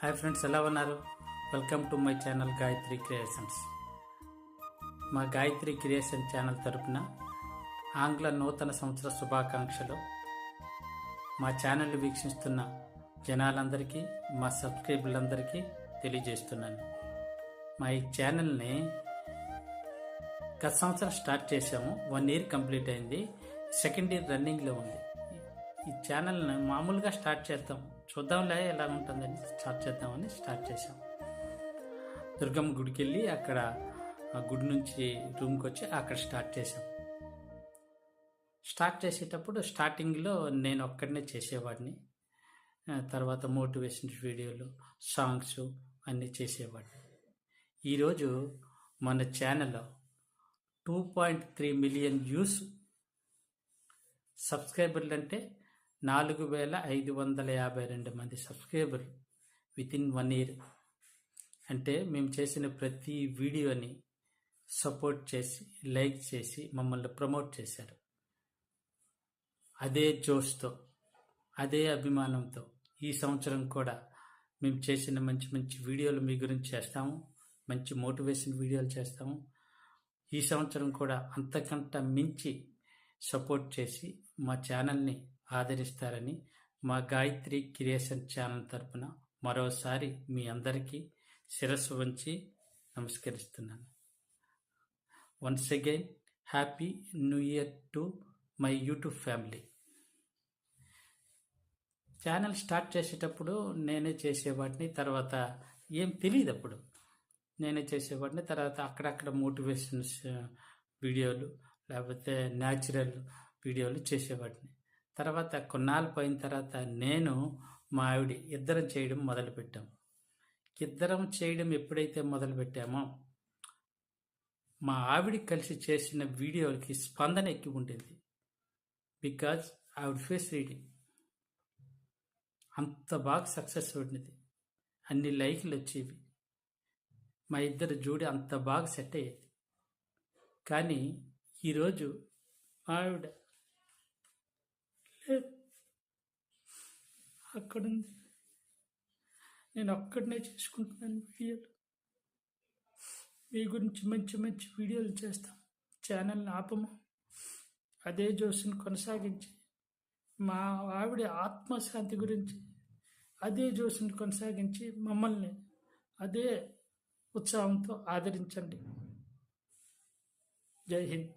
Hi friends, ఎలా ఉన్నారు? Welcome to my channel Gayatri creations. మా గాయత్రి క్రియేషన్ ఛానల్ తరపున ఆంగ్ల నూతన సంవత్సర శుభాకాంక్షలు. మా ఛానల్ వీక్షిస్తున్న జనాలందరికీ, మా సబ్స్క్రైబర్లందరికీ తెలియజేస్తున్నాను. మా ఈ ఛానల్ని గత సంవత్సరం స్టార్ట్ చేసాము. 1 year కంప్లీట్ అయింది. 2nd year రన్నింగ్లో ఉంది. ఈ ఛానల్ని మామూలుగా స్టార్ట్ చేద్దాం, చూద్దాంలే ఎలా ఉంటుందని స్టార్ట్ చేసాం. దుర్గమ్మ గుడికి వెళ్ళి అక్కడ ఆ గుడి నుంచి రూమ్కి వచ్చి అక్కడ స్టార్ట్ చేసాం. స్టార్ట్ చేసేటప్పుడు స్టార్టింగ్లో నేను ఒక్కడనే చేసేవాడిని. తర్వాత మోటివేషన్ వీడియోలు, సాంగ్స్ అన్నీ చేసేవాడిని. ఈరోజు మన ఛానల్లో 2.3 million వ్యూస్, సబ్స్క్రైబర్లు అంటే 4,552 మంది సబ్స్క్రైబర్ వితిన్ 1 year. అంటే మేము చేసిన ప్రతి వీడియోని సపోర్ట్ చేసి, లైక్ చేసి మమ్మల్ని ప్రమోట్ చేశారు. అదే జోష్తో, అదే అభిమానంతో ఈ సంవత్సరం కూడా మేము చేసిన మంచి మంచి వీడియోలు మీ గురించి చేస్తాము. మంచి మోటివేషన్ వీడియోలు చేస్తాము. ఈ సంవత్సరం కూడా అంతకంటే మించి సపోర్ట్ చేసి మా ఛానల్ని ఆదరిస్తారని మా గాయత్రి క్రియేషన్ ఛానల్ తరపున మరోసారి మీ అందరికీ శిరస్సు వంచి నమస్కరిస్తున్నాను. Once again happy new year to my YouTube family. Channel start చేసేటప్పుడు నేనే చేసేవాడిని. తర్వాత ఏం తెలియదు, అప్పుడు నేనే చేసేవాడిని. తర్వాత అక్కడక్కడ మోటివేషన్స్ వీడియోలు, లేకపోతే న్యాచురల్ వీడియోలు చేసేవాడిని. తర్వాత కొన్నాళ్ళు పోయిన తర్వాత నేను మా ఆవిడ ఇద్దరం చేయడం మొదలుపెట్టాం. ఇద్దరం చేయడం ఎప్పుడైతే మొదలుపెట్టామో మా ఆవిడ కలిసి చేసిన వీడియోలకి స్పందన ఎక్కువ ఉండేది. బికాజ్ ఆవిడ ఫేస్ రీడింగ్ అంత బాగా సక్సెస్ ఉండేది. అన్ని లైక్లు వచ్చేవి. మా ఇద్దరు జోడి అంత బాగా సెట్ అయ్యేది. కానీ ఈరోజు ఆవిడ అక్కడుంది, నేను ఒక్కడనే చేసుకుంటున్నాను వీడియోలు. మీ గురించి మంచి మంచి వీడియోలు చేస్తాం. ఛానల్ని ఆపము. అదే జోస్ని కొనసాగించి మా ఆవిడ ఆత్మశాంతి గురించి అదే జోస్ని కొనసాగించి మమ్మల్ని అదే ఉత్సాహంతో ఆదరించండి. జై హింద్.